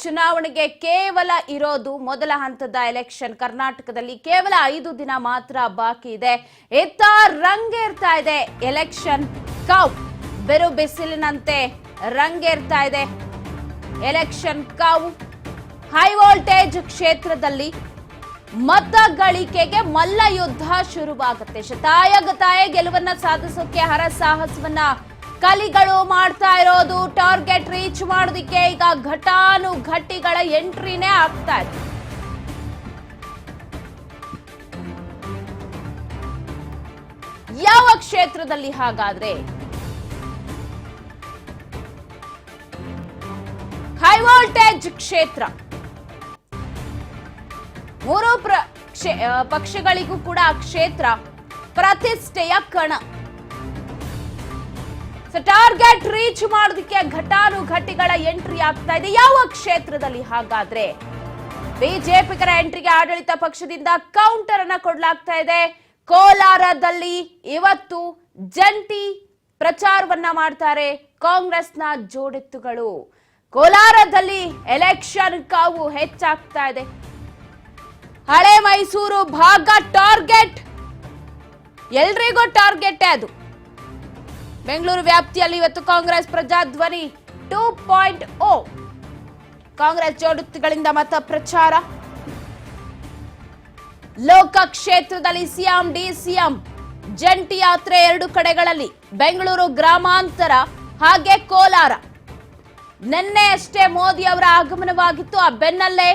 ಚುನಾವಣೆಗೆ ಕೇವಲ ಇರೋದು ಮೊದಲ ಹಂತದ ಎಲೆಕ್ಷನ್. ಕರ್ನಾಟಕದಲ್ಲಿ ಕೇವಲ 5 ದಿನ ಮಾತ್ರ ಬಾಕಿ ಇದೆ. ಇತ್ತ ರಂಗೇರ್ತಾ ಇದೆ ಎಲೆಕ್ಷನ್ ಕಾವು. ಬೆರು ಬಿಸಿಲಿನಂತೆ ರಂಗೇರ್ತಾ ಇದೆ ಎಲೆಕ್ಷನ್ ಕಾವು. ಹೈ ವೋಲ್ಟೇಜ್ ಕ್ಷೇತ್ರದಲ್ಲಿ ಮತ ಗಳಿಕೆಗೆ ಮಲ್ಲ ಯುದ್ಧ ಶುರುವಾಗುತ್ತೆ. ಶತಾಯಗತಾಯ ಗೆಲುವನ್ನ ಸಾಧಿಸೋಕೆ ಹರಸಾಹಸವನ್ನ ಕಲಿಗಳು ಮಾಡ್ತಾ ಇರೋದು. ಟಾರ್ಗೆಟ್ ರೀಚ್ ಮಾಡೋದಕ್ಕೆ ಈಗ ಘಟಾನುಘಟಿಗಳ ಎಂಟ್ರಿನೇ ಆಗ್ತಾ ಇದೆ. ಯಾವ ಕ್ಷೇತ್ರದಲ್ಲಿ ಹಾಗಾದ್ರೆ? ಹೈ ವೋಲ್ಟೇಜ್ ಕ್ಷೇತ್ರ. 3 ಪಕ್ಷಗಳಿಗೂ ಕೂಡ ಕ್ಷೇತ್ರ ಪ್ರತಿಷ್ಠೆಯ ಕಣ. ಟಾರ್ಗೆಟ್ ರೀಚ್ ಮಾಡೋದಕ್ಕೆ ಘಟಾನುಘಟಿಗಳ ಎಂಟ್ರಿ ಆಗ್ತಾ ಇದೆ. ಯಾವ ಕ್ಷೇತ್ರದಲ್ಲಿ ಹಾಗಾದ್ರೆ? ಬಿಜೆಪಿಗರ ಎಂಟ್ರಿಗೆ ಆಡಳಿತ ಪಕ್ಷದಿಂದ ಕೌಂಟರ್ ಅನ್ನ ಕೊಡಲಾಗ್ತಾ ಇದೆ. ಕೋಲಾರದಲ್ಲಿ ಇವತ್ತು ಜಂಟಿ ಪ್ರಚಾರವನ್ನ ಮಾಡ್ತಾರೆ ಕಾಂಗ್ರೆಸ್ನ ಜೋಡೆತ್ತುಗಳು. ಕೋಲಾರದಲ್ಲಿ ಎಲೆಕ್ಷನ್ ಕಾವು ಹೆಚ್ಚಾಗ್ತಾ ಇದೆ. ಹಳೆ ಮೈಸೂರು ಭಾಗ ಟಾರ್ಗೆಟ್, ಎಲ್ರಿಗೂ ಟಾರ್ಗೆಟ್ ಅದು. ಬೆಂಗಳೂರು ವ್ಯಾಪ್ತಿಯಲ್ಲಿ ಇವತ್ತು ಕಾಂಗ್ರೆಸ್ ಪ್ರಜಾಧ್ವನಿ 2.0 ಕಾಂಗ್ರೆಸ್ ಜೋಡೆತ್ತುಗಳಿಂದ ಮತ ಪ್ರಚಾರ. ಲೋಕ ಕ್ಷೇತ್ರದಲ್ಲಿ ಸಿಎಂ ಡಿಸಿಎಂ ಜಂಟಿ ಯಾತ್ರೆ 2 ಕಡೆಗಳಲ್ಲಿ, ಬೆಂಗಳೂರು ಗ್ರಾಮಾಂತರ ಹಾಗೆ ಕೋಲಾರ. ನಿನ್ನೆ ಅಷ್ಟೇ ಮೋದಿ ಅವರ ಆಗಮನವಾಗಿತ್ತು. ಆ ಬೆನ್ನಲ್ಲೇ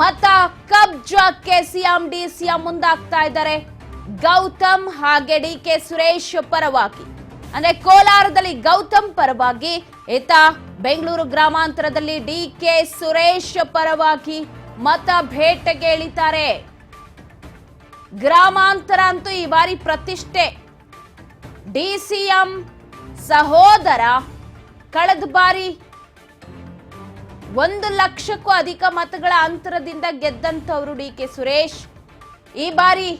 ಮತ ಕಬ್ಜಾಕ್ಕೆ ಸಿಎಂ ಡಿಸಿಎಂ ಮುಂದಾಗ್ತಾ ಇದ್ದಾರೆ. ಗೌತಮ್ ಹಾಗೆ ಡಿಕೆ ಸುರೇಶ್ ಪರವಾಗಿ, ಅಂದ್ರೆ ಕೋಲಾರದಲ್ಲಿ ಗೌತಮ್ ಪರವಾಗಿ, ಇತ್ತ ಬೆಂಗಳೂರು ಗ್ರಾಮಾಂತರದಲ್ಲಿ ಡಿಕೆ ಸುರೇಶ್ ಪರವಾಗಿ ಮತ ಭೇಟೆಗೆ ಇಳಿತಾರೆ. ಗ್ರಾಮಾಂತರ ಅಂತೂ ಈ ಬಾರಿ ಪ್ರತಿಷ್ಠೆ. ಡಿಸಿಎಂ ಸಹೋದರ ಕಳೆದ ಬಾರಿ 1 ಲಕ್ಷಕ್ಕೂ ಅಧಿಕ ಮತಗಳ ಅಂತರದಿಂದ ಗೆದ್ದಂತವರು ಡಿಕೆ ಸುರೇಶ್. ಈ ಬಾರಿ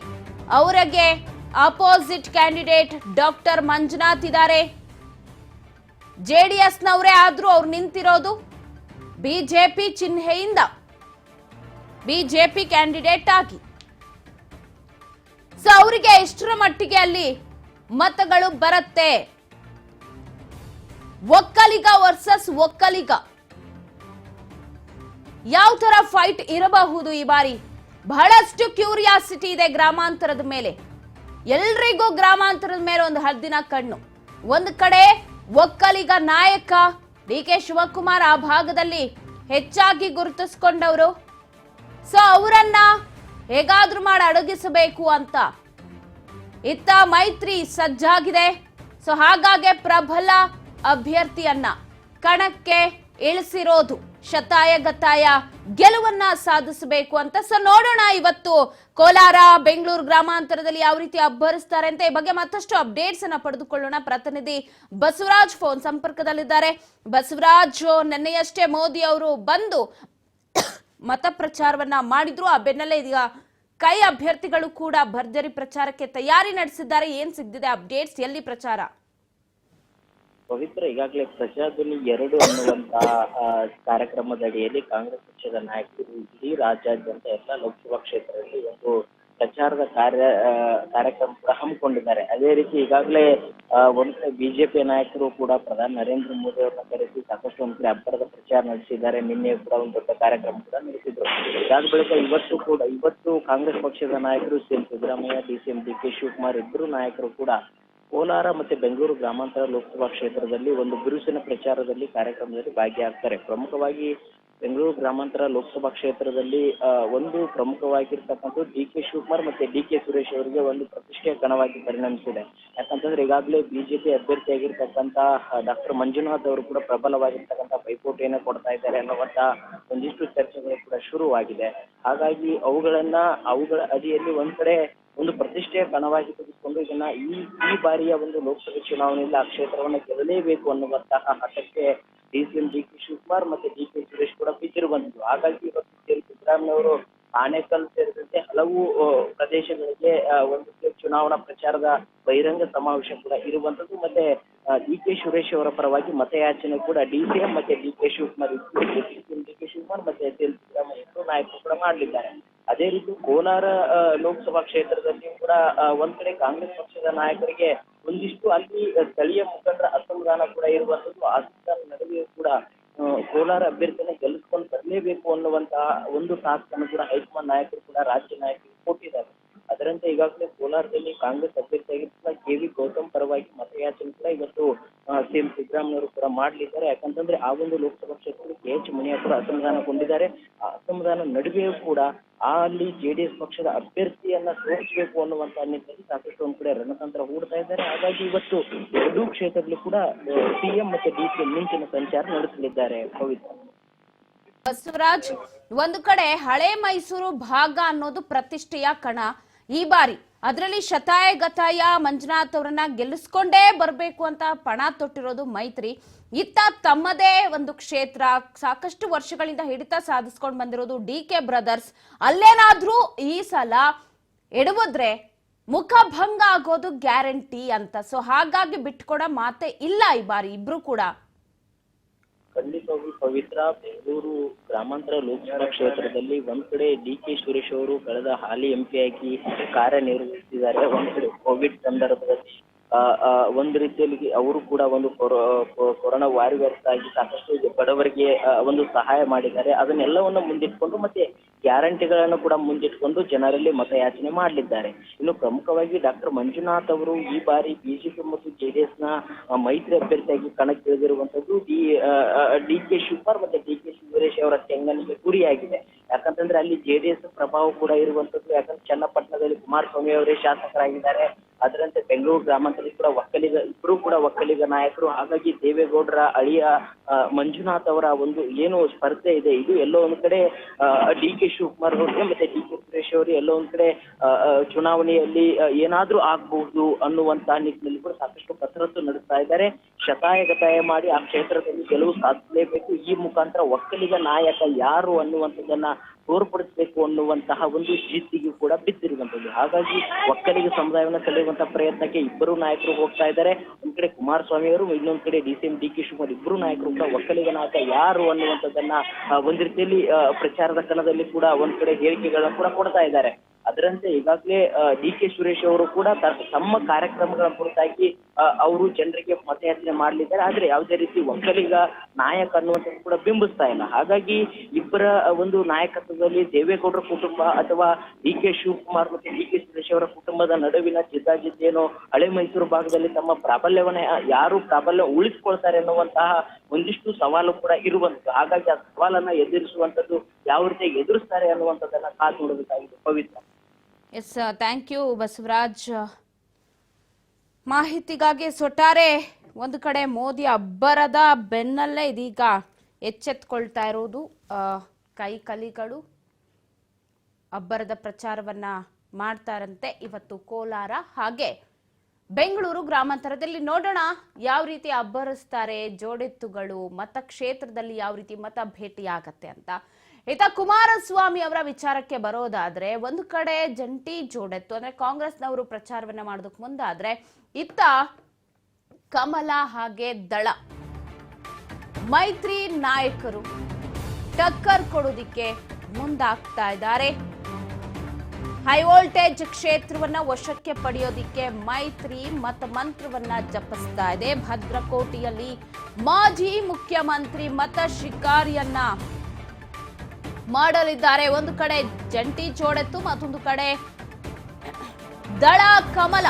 ಅವರಿಗೆ ಅಪೋಸಿಟ್ ಕ್ಯಾಂಡಿಡೇಟ್ ಡಾಕ್ಟರ್ ಮಂಜುನಾಥ್ ಇದ್ದಾರೆ. ಜೆಡಿಎಸ್ನವರೇ ಆದ್ರೂ ಅವ್ರು ನಿಂತಿರೋದು ಬಿಜೆಪಿ ಚಿಹ್ನೆಯಿಂದ, ಬಿಜೆಪಿ ಕ್ಯಾಂಡಿಡೇಟ್ ಆಗಿ. ಸೊ ಅವರಿಗೆ ಎಷ್ಟರ ಮಟ್ಟಿಗೆ ಅಲ್ಲಿ ಮತಗಳು ಬರುತ್ತೆ? ಒಕ್ಕಲಿಗ ವರ್ಸಸ್ ಒಕ್ಕಲಿಗ ಯಾವ ತರ ಫೈಟ್ ಇರಬಹುದು ಈ ಬಾರಿ? ಬಹಳಷ್ಟು ಕ್ಯೂರಿಯಾಸಿಟಿ ಇದೆ ಗ್ರಾಮಾಂತರದ ಮೇಲೆ. ಎಲ್ರಿಗೂ ಗ್ರಾಮಾಂತರದ ಮೇಲೆ ಒಂದು ಹದ್ದಿನ ಕಣ್ಣು. ಒಂದು ಕಡೆ ಒಕ್ಕಲಿಗ ನಾಯಕ ಡಿಕೆ ಶಿವಕುಮಾರ್ ಆ ಭಾಗದಲ್ಲಿ ಹೆಚ್ಚಾಗಿ ಗುರುತಿಸಿಕೊಂಡವರು. ಸೊ ಅವರನ್ನ ಹೇಗಾದ್ರೂ ಮಾಡಿ ಅಡಗಿಸಬೇಕು ಅಂತ ಇತ್ತ ಮೈತ್ರಿ ಸಜ್ಜಾಗಿದೆ. ಸೊ ಹಾಗಾಗಿ ಪ್ರಬಲ ಅಭ್ಯರ್ಥಿಯನ್ನ ಕಣಕ್ಕೆ ಇಳಿಸಿರೋದು, ಶತಾಯಗತಾಯ ಗೆಲುವನ್ನ ಸಾಧಿಸಬೇಕು ಅಂತ. ಸೊ ನೋಡೋಣ ಇವತ್ತು ಕೋಲಾರ ಬೆಂಗಳೂರು ಗ್ರಾಮಾಂತರದಲ್ಲಿ ಯಾವ ರೀತಿ ಅಬ್ಬರಿಸ್ತಾರೆ ಅಂತ. ಈ ಬಗ್ಗೆ ಮತ್ತಷ್ಟು ಅಪ್ಡೇಟ್ಸ್ ಅನ್ನ ಪಡೆದುಕೊಳ್ಳೋಣ. ಪ್ರತಿನಿಧಿ ಬಸವರಾಜ್ ಫೋನ್ ಸಂಪರ್ಕದಲ್ಲಿದ್ದಾರೆ. ಬಸವರಾಜ್, ನಿನ್ನೆಯಷ್ಟೇ ಮೋದಿ ಅವರು ಬಂದು ಮತ ಪ್ರಚಾರವನ್ನ ಮಾಡಿದ್ರು. ಆ ಬೆನ್ನಲ್ಲೇ ಇದೀಗ ಕೈ ಅಭ್ಯರ್ಥಿಗಳು ಕೂಡ ಭರ್ಜರಿ ಪ್ರಚಾರಕ್ಕೆ ತಯಾರಿ ನಡೆಸಿದ್ದಾರೆ. ಏನ್ ಸಿಗ್ದಿದೆ ಅಪ್ಡೇಟ್ಸ್? ಎಲ್ಲಿ ಪ್ರಚಾರ? ಪವಿತ್ರ, ಈಗಾಗಲೇ ಪ್ರಜಾಧ್ವನಿ 2 ಅನ್ನುವಂತಹ ಕಾರ್ಯಕ್ರಮದ ಅಡಿಯಲ್ಲಿ ಕಾಂಗ್ರೆಸ್ ಪಕ್ಷದ ನಾಯಕರು ಇಡೀ ರಾಜ್ಯಾದ್ಯಂತ ಎಲ್ಲ ಲೋಕಸಭಾ ಕ್ಷೇತ್ರದಲ್ಲಿ ಒಂದು ಪ್ರಚಾರದ ಕಾರ್ಯಕ್ರಮ ಕೂಡ ಹಮ್ಮಿಕೊಂಡಿದ್ದಾರೆ. ಅದೇ ರೀತಿ ಈಗಾಗಲೇ ಒಂದು ಬಿಜೆಪಿ ನಾಯಕರು ಕೂಡ ಪ್ರಧಾನಿ ನರೇಂದ್ರ ಮೋದಿ ಅವರನ್ನ ಕರೆಸಿ ಸಾಕಷ್ಟು ಒಂದು ಕಡೆ ಅಬ್ಬರದ ಪ್ರಚಾರ ನಡೆಸಿದ್ದಾರೆ. ನಿನ್ನೆ ಕೂಡ ಒಂದು ದೊಡ್ಡ ಕಾರ್ಯಕ್ರಮ ಕೂಡ ನಡೆಸಿದ್ರು. ಇದಾದ ಬಳಿಕ ಇವತ್ತು ಕಾಂಗ್ರೆಸ್ ಪಕ್ಷದ ನಾಯಕರು ಸಿಎಂ ಸಿದ್ದರಾಮಯ್ಯ, ಡಿಸಿಎಂ ಡಿಕೆ ಶಿವಕುಮಾರ್ ಇಬ್ಬರು ನಾಯಕರು ಕೂಡ ಕೋಲಾರ ಮತ್ತೆ ಬೆಂಗಳೂರು ಗ್ರಾಮಾಂತರ ಲೋಕಸಭಾ ಕ್ಷೇತ್ರದಲ್ಲಿ ಒಂದು ಬಿರುಸಿನ ಪ್ರಚಾರದಲ್ಲಿ ಕಾರ್ಯಕ್ರಮದಲ್ಲಿ ಭಾಗಿಯಾಗ್ತಾರೆ. ಪ್ರಮುಖವಾಗಿ ಬೆಂಗಳೂರು ಗ್ರಾಮಾಂತರ ಲೋಕಸಭಾ ಕ್ಷೇತ್ರದಲ್ಲಿ ಒಂದು ಪ್ರಮುಖವಾಗಿರ್ತಕ್ಕಂಥ ಡಿಕೆ ಶಿವಕುಮಾರ್ ಮತ್ತೆ ಡಿಕೆ ಸುರೇಶ್ ಅವರಿಗೆ ಒಂದು ಪ್ರತಿಷ್ಠೆಯ ಕಣವಾಗಿ ಪರಿಣಮಿಸಿದೆ. ಯಾಕಂತಂದ್ರೆ ಈಗಾಗಲೇ ಬಿಜೆಪಿ ಅಭ್ಯರ್ಥಿಯಾಗಿರ್ತಕ್ಕಂಥ ಡಾಕ್ಟರ್ ಮಂಜುನಾಥ್ ಅವರು ಕೂಡ ಪ್ರಬಲವಾಗಿರ್ತಕ್ಕಂಥ ಪೈಪೋಟಿಯನ್ನು ಕೊಡ್ತಾ ಇದ್ದಾರೆ ಅನ್ನುವಂತ ಒಂದಿಷ್ಟು ಚರ್ಚೆಗಳು ಕೂಡ ಶುರುವಾಗಿದೆ. ಹಾಗಾಗಿ ಅವುಗಳ ಅಡಿಯಲ್ಲಿ ಒಂದ್ ಕಡೆ ಒಂದು ಪ್ರತಿಷ್ಠೆಯ ಕಣವಾಗಿ ತೆಗೆದುಕೊಂಡು ಇದನ್ನ ಈ ಬಾರಿಯ ಒಂದು ಲೋಕಸಭೆ ಚುನಾವಣೆಯಲ್ಲಿ ಆ ಕ್ಷೇತ್ರವನ್ನು ಗೆಲ್ಲಲೇಬೇಕು ಅನ್ನುವಂತಹ ಹಠಕ್ಕೆ ಡಿಸಿಎಂ ಡಿಕೆ ಶಿವಕುಮಾರ್ ಮತ್ತೆ ಡಿಕೆ ಸುರೇಶ್ ಕೂಡ ಬಿದ್ದಿರು ಬಂದಿದ್ರು. ಹಾಗಾಗಿ ಇವತ್ತು ಸಿದ್ದರಾಮಯ್ಯ ಅವರು ಆನೇಕಲ್ ಸೇರಿದಂತೆ ಹಲವು ಪ್ರದೇಶಗಳಿಗೆ ಒಂದು ಚುನಾವಣಾ ಪ್ರಚಾರದ ಬಹಿರಂಗ ಸಮಾವೇಶ ಕೂಡ ಇರುವಂತದ್ದು. ಮತ್ತೆ ಡಿಕೆ ಸುರೇಶ್ ಅವರ ಪರವಾಗಿ ಮತಯಾಚನೆ ಕೂಡ ಡಿಸಿಎಂ ಮತ್ತೆ ಡಿಕೆ ಶಿವಕುಮಾರ್ ನಾಯಕರು ಕೂಡ ಮಾಡಲಿದ್ದಾರೆ. ಅದೇ ರೀತಿ ಕೋಲಾರ ಲೋಕಸಭಾ ಕ್ಷೇತ್ರದಲ್ಲಿ ಕೂಡ ಒಂದ್ ಕಡೆ ಕಾಂಗ್ರೆಸ್ ಪಕ್ಷದ ನಾಯಕರಿಗೆ ಒಂದಿಷ್ಟು ಅಲ್ಲಿ ಸ್ಥಳೀಯ ಮುಖಂಡರ ಅಸಮಾಧಾನ ಕೂಡ ಇರುವಂತದ್ದು. ಅಸಮಾಧಾನ ನಡುವೆಯೂ ಕೂಡ ಕೋಲಾರ ಅಭ್ಯರ್ಥಿನ ಗೆಲ್ಲಿಸ್ಕೊಂಡು ಬರಲೇಬೇಕು ಅನ್ನುವಂತಹ ಒಂದು ಟಾಸ್ಕನ್ನು ಕೂಡ ಹೈಕಮಾಂಡ್ ನಾಯಕರು ಕೂಡ ರಾಜ್ಯ ನಾಯಕರಿಗೆ ಕೊಟ್ಟಿದ್ದಾರೆ. ಅದರಂತೆ ಈಗಾಗಲೇ ಕೋಲಾರದಲ್ಲಿ ಕಾಂಗ್ರೆಸ್ ಅಭ್ಯರ್ಥಿಯಾಗಿರುವ ಕೆ.ವಿ. ಗೌತಮ್ ಪರವಾಗಿ ಮತಯಾಚನೆ ಕೂಡ ಇವತ್ತು ಸಿಎಂ ಸಿದ್ದರಾಮಯ್ಯವರು ಕೂಡ ಮಾಡಲಿದ್ದಾರೆ. ಯಾಕಂತಂದ್ರೆ ಆ ಒಂದು ಲೋಕಸಭಾ ಕ್ಷೇತ್ರದಲ್ಲಿ ಕೆ.ಎಚ್. ಮುನಿಯಪ್ಪರು ಅಸಮಾಧಾನಗೊಂಡಿದ್ದಾರೆ. ಆ ಅಸಮಾಧಾನ ನಡುವೆಯೂ ಕೂಡ ಅಲ್ಲಿ ಜೆಡಿಎಸ್ ಪಕ್ಷದ ಅಭ್ಯರ್ಥಿಯನ್ನ ಸೋಲಿಸಬೇಕು ಅನ್ನುವಂತ ನಿಟ್ಟಿನಲ್ಲಿ ಸಾಕಷ್ಟು ಒಂದ್ ಕಡೆ ರಣತಂತ್ರ ಹೂಡ್ತಾ ಇದ್ದಾರೆ. ಹಾಗಾಗಿ ಇವತ್ತು ಎರಡೂ ಕ್ಷೇತ್ರದಲ್ಲಿ ಕೂಡ ಸಿಎಂ ಮತ್ತೆ ಡಿಸಿಎಂ ಮಿಂಚಿನ ಸಂಚಾರ ನಡೆಸಲಿದ್ದಾರೆ. ಪವಿತ್ರ ಬಸವರಾಜ್, ಒಂದು ಕಡೆ ಹಳೆ ಮೈಸೂರು ಭಾಗ ಅನ್ನೋದು ಪ್ರತಿಷ್ಠೆಯ ಕಣ. ಈ ಬಾರಿ ಅದರಲ್ಲಿ ಶತಾಯ ಗತಾಯ ಮಂಜುನಾಥ್ ಅವರನ್ನ ಗೆಲ್ಲಿಸ್ಕೊಂಡೇ ಬರಬೇಕು ಅಂತ ಪಣ ತೊಟ್ಟಿರೋದು ಮೈತ್ರಿ. ಇತ್ತ ತಮ್ಮದೇ ಒಂದು ಕ್ಷೇತ್ರ ಸಾಕಷ್ಟು ವರ್ಷಗಳಿಂದ ಹಿಡಿತ ಸಾಧಿಸ್ಕೊಂಡು ಬಂದಿರೋದು ಡಿ.ಕೆ. ಬ್ರದರ್ಸ್. ಅಲ್ಲೇನಾದ್ರೂ ಈ ಸಲ ಎಡವಿದ್ರೆ ಮುಖಭಂಗ ಆಗೋದು ಗ್ಯಾರಂಟಿ ಅಂತ. ಸೊ ಹಾಗಾಗಿ ಬಿಟ್ಕೊಡೋ ಮಾತೆ ಇಲ್ಲ ಈ ಬಾರಿ ಇಬ್ರು ಕೂಡ. ಖಂಡಿತವಾಗಿ ಪವಿತ್ರ, ಬೆಂಗಳೂರು ಗ್ರಾಮಾಂತರ ಲೋಕಸಭಾ ಕ್ಷೇತ್ರದಲ್ಲಿ ಒಂದ್ ಕಡೆ ಡಿ.ಕೆ. ಸುರೇಶ್ ಅವರು ಕಳೆದ ಹಾಲಿ ಎಂಪಿ ಆಗಿ ಕಾರ್ಯನಿರ್ವಹಿಸಿದ್ದಾರೆ. ಒಂದ್ ಕಡೆ ಕೋವಿಡ್ ಸಂದರ್ಭದಲ್ಲಿ ಒಂದು ರೀತಿಯಲ್ಲಿ ಅವರು ಕೂಡ ಒಂದು ಕೊರೋನಾ ವಾರಿಯರ್ಸ್ ಆಗಿ ಸಾಕಷ್ಟು ಬಡವರಿಗೆ ಒಂದು ಸಹಾಯ ಮಾಡಿದ್ದಾರೆ. ಅದನ್ನೆಲ್ಲವನ್ನು ಮುಂದಿಟ್ಕೊಂಡು ಮತ್ತೆ ಗ್ಯಾರಂಟಿಗಳನ್ನು ಕೂಡ ಮುಂದಿಟ್ಕೊಂಡು ಜನರಲ್ಲಿ ಮತಯಾಚನೆ ಮಾಡಲಿದ್ದಾರೆ. ಇನ್ನು ಪ್ರಮುಖವಾಗಿ ಡಾಕ್ಟರ್ ಮಂಜುನಾಥ್ ಅವರು ಈ ಬಾರಿ ಬಿಜೆಪಿ ಮತ್ತು ಜೆಡಿಎಸ್ ನ ಮೈತ್ರಿ ಅಭ್ಯರ್ಥಿಯಾಗಿ ಕಣಕ್ಕಿಳಿದಿರುವಂತದ್ದು ಡಿ.ಕೆ. ಶಿವಕುಮಾರ್ ಮತ್ತೆ ಡಿ.ಕೆ. ಸುರೇಶ್ ಅವರ ತೆಂಗನಿಗೆ ಗುರಿಯಾಗಿದೆ. ಯಾಕಂತಂದ್ರೆ ಅಲ್ಲಿ ಜೆಡಿಎಸ್ ಪ್ರಭಾವ ಕೂಡ ಇರುವಂತದ್ದು. ಯಾಕಂದ್ರೆ ಚನ್ನಪಟ್ಟಣದಲ್ಲಿ ಕುಮಾರಸ್ವಾಮಿ ಅವರೇ ಶಾಸಕರಾಗಿದ್ದಾರೆ. ಅದರಂತೆ ಬೆಂಗಳೂರು ಗ್ರಾಮಾಂತರದಲ್ಲಿ ಕೂಡ ಇಬ್ಬರು ಕೂಡ ಒಕ್ಕಲಿಗ ನಾಯಕರು. ಹಾಗಾಗಿ ದೇವೇಗೌಡರ ಅಳಿಯ ಮಂಜುನಾಥ್ ಅವರ ಒಂದು ಏನು ಸ್ಪರ್ಧೆ ಇದೆ ಇದು ಎಲ್ಲೋ ಒಂದ್ ಕಡೆ ಡಿ.ಕೆ. ಶಿವಕುಮಾರ್ ಅವರಿಗೆ ಮತ್ತೆ ಡಿ.ಕೆ. ಸುರೇಶ್ ಅವರು ಎಲ್ಲೋ ಒಂದ್ ಕಡೆ ಚುನಾವಣೆಯಲ್ಲಿ ಏನಾದ್ರೂ ಆಗ್ಬಹುದು ಅನ್ನುವಂತ ನಿಟ್ಟಿನಲ್ಲಿ ಕೂಡ ಸಾಕಷ್ಟು ಕಸರತ್ತು ನಡೆಸ್ತಾ ಇದ್ದಾರೆ. ಶತಾಯ ಗತಾಯ ಮಾಡಿ ಆ ಕ್ಷೇತ್ರದಲ್ಲಿ ಗೆಲುವು ಸಾಧಿಸಲೇಬೇಕು. ಈ ಮುಖಾಂತರ ಒಕ್ಕಲಿಗ ನಾಯಕ ಯಾರು ಅನ್ನುವಂಥದ್ದನ್ನ ತೋರ್ಪಡಿಸಬೇಕು ಅನ್ನುವಂತಹ ಒಂದು ಜಿದ್ದಿಗೂ ಕೂಡ ಬಿದ್ದಿರುವಂತದ್ದು. ಹಾಗಾಗಿ ಒಕ್ಕಲಿಗ ಸಮುದಾಯವನ್ನು ಸೆಳೆಯುವಂತಹ ಪ್ರಯತ್ನಕ್ಕೆ ಇಬ್ಬರು ನಾಯಕರು ಹೋಗ್ತಾ ಇದ್ದಾರೆ. ಒಂದ್ ಕಡೆ ಕುಮಾರಸ್ವಾಮಿ ಅವರು, ಇನ್ನೊಂದ್ ಕಡೆ ಡಿ.ಸಿ.ಎಂ ಡಿ.ಕೆ. ಶಿವಕುಮಾರ್ ಇಬ್ಬರು ನಾಯಕರು ಕೂಡ ಒಕ್ಕಲಿಗ ನಾಯಕ ಯಾರು ಅನ್ನುವಂಥದ್ದನ್ನ ಒಂದ್ ರೀತಿಯಲ್ಲಿ ಪ್ರಚಾರದ ಕಣದಲ್ಲಿ ಕೂಡ ಒಂದ್ ಕಡೆ ಹೇಳಿಕೆಗಳನ್ನ ಕೂಡ ಕೊಡ್ತಾ ಇದ್ದಾರೆ. ಅದರಂತೆ ಈಗಾಗಲೇ ಡಿ.ಕೆ. ಸುರೇಶ್ ಅವರು ಕೂಡ ತಮ್ಮ ಕಾರ್ಯಕ್ರಮಗಳ ಕುರಿತಾಗಿ ಅವರು ಜನರಿಗೆ ಮತಯಾಚನೆ ಮಾಡಲಿದ್ದಾರೆ. ಆದ್ರೆ ಯಾವುದೇ ರೀತಿ ಒಕ್ಕಲಿಗ ನಾಯಕ ಅನ್ನುವಂಥದ್ದು ಕೂಡ ಬಿಂಬಿಸ್ತಾ ಇಲ್ಲ. ಹಾಗಾಗಿ ಇಬ್ಬರ ಒಂದು ನಾಯಕತ್ವದಲ್ಲಿ ದೇವೇಗೌಡರ ಕುಟುಂಬ ಅಥವಾ ಡಿ.ಕೆ. ಶಿವಕುಮಾರ್ ಮತ್ತೆ ಡಿ.ಕೆ. ಸುರೇಶ್ ಅವರ ಕುಟುಂಬದ ನಡುವಿನ ಜಿದ್ದಾಜಿದ್ದೇನೋ ಹಳೆ ಮೈಸೂರು ಭಾಗದಲ್ಲಿ ತಮ್ಮ ಪ್ರಾಬಲ್ಯವನ್ನ ಯಾರು ಪ್ರಾಬಲ್ಯ ಉಳಿಸ್ಕೊಳ್ತಾರೆ ಅನ್ನುವಂತಹ ಒಂದಿಷ್ಟು ಸವಾಲು ಕೂಡ ಇರುವಂತದ್ದು. ಹಾಗಾಗಿ ಆ ಸವಾಲನ್ನ ಎದುರಿಸುವಂತದ್ದು ಯಾವ ರೀತಿ ಎದುರಿಸ್ತಾರೆ ಅನ್ನುವಂಥದ್ದನ್ನ ಕಾದು ನೋಡಬೇಕಾಗಿದೆ. Pavitra. Yes, thank you Basavaraj. ಮಾಹಿತಿಗಾಗಿ ಒಟ್ಟಾರೆ ಒಂದು ಕಡೆ ಮೋದಿ ಅಬ್ಬರದ ಬೆನ್ನಲ್ಲೇ ಇದೀಗ ಎಚ್ಚೆತ್ಕೊಳ್ತಾ ಇರೋದು ಕೈಕಲಿಗಳು ಅಬ್ಬರದ ಪ್ರಚಾರವನ್ನ ಮಾಡ್ತಾರಂತೆ ಇವತ್ತು ಕೋಲಾರ ಹಾಗೆ ಬೆಂಗಳೂರು ಗ್ರಾಮಾಂತರದಲ್ಲಿ. ನೋಡೋಣ ಯಾವ ರೀತಿ ಅಬ್ಬರಿಸ್ತಾರೆ ಜೋಡೆತ್ತುಗಳು, ಮತಕ್ಷೇತ್ರದಲ್ಲಿ ಯಾವ ರೀತಿ ಮತ ಭೇಟಿಯಾಗತ್ತೆ ಅಂತ. ಇತ್ತ ಕುಮಾರಸ್ವಾಮಿ ಅವರ ವಿಚಾರಕ್ಕೆ ಬರೋದಾದ್ರೆ ಒಂದು ಕಡೆ ಜಂಟಿ ಜೋಡೆತ್ತು ಅಂದ್ರೆ ಕಾಂಗ್ರೆಸ್ನವರು ಪ್ರಚಾರವನ್ನ ಮಾಡೋದಕ್ಕೆ ಮುಂದಾದ್ರೆ ಇತ್ತ ಕಮಲ ಹಾಗೆ ದಳ ಮೈತ್ರಿ ನಾಯಕರು ಟಕ್ಕರ್ ಕೊಡೋದಿಕ್ಕೆ ಮುಂದಾಗ್ತಾ ಇದ್ದಾರೆ. ಹೈ ವೋಲ್ಟೇಜ್ ಕ್ಷೇತ್ರವನ್ನ ವಶಕ್ಕೆ ಪಡೆಯೋದಿಕ್ಕೆ ಮೈತ್ರಿ ಮತ ಮಂತ್ರವನ್ನ ಜಪಿಸ್ತಾ ಇದೆ. ಭದ್ರಕೋಟೆಯಲ್ಲಿ ಮಾಜಿ ಮುಖ್ಯಮಂತ್ರಿ ಮತ ಶಿಕಾರಿಯನ್ನ ಮಾಡಲಿದ್ದಾರೆ. ಒಂದು ಕಡೆ ಜಂಟಿ ಜೋಡೆತ್ತು, ಮತ್ತೊಂದು ಕಡೆ ದಳ ಕಮಲ.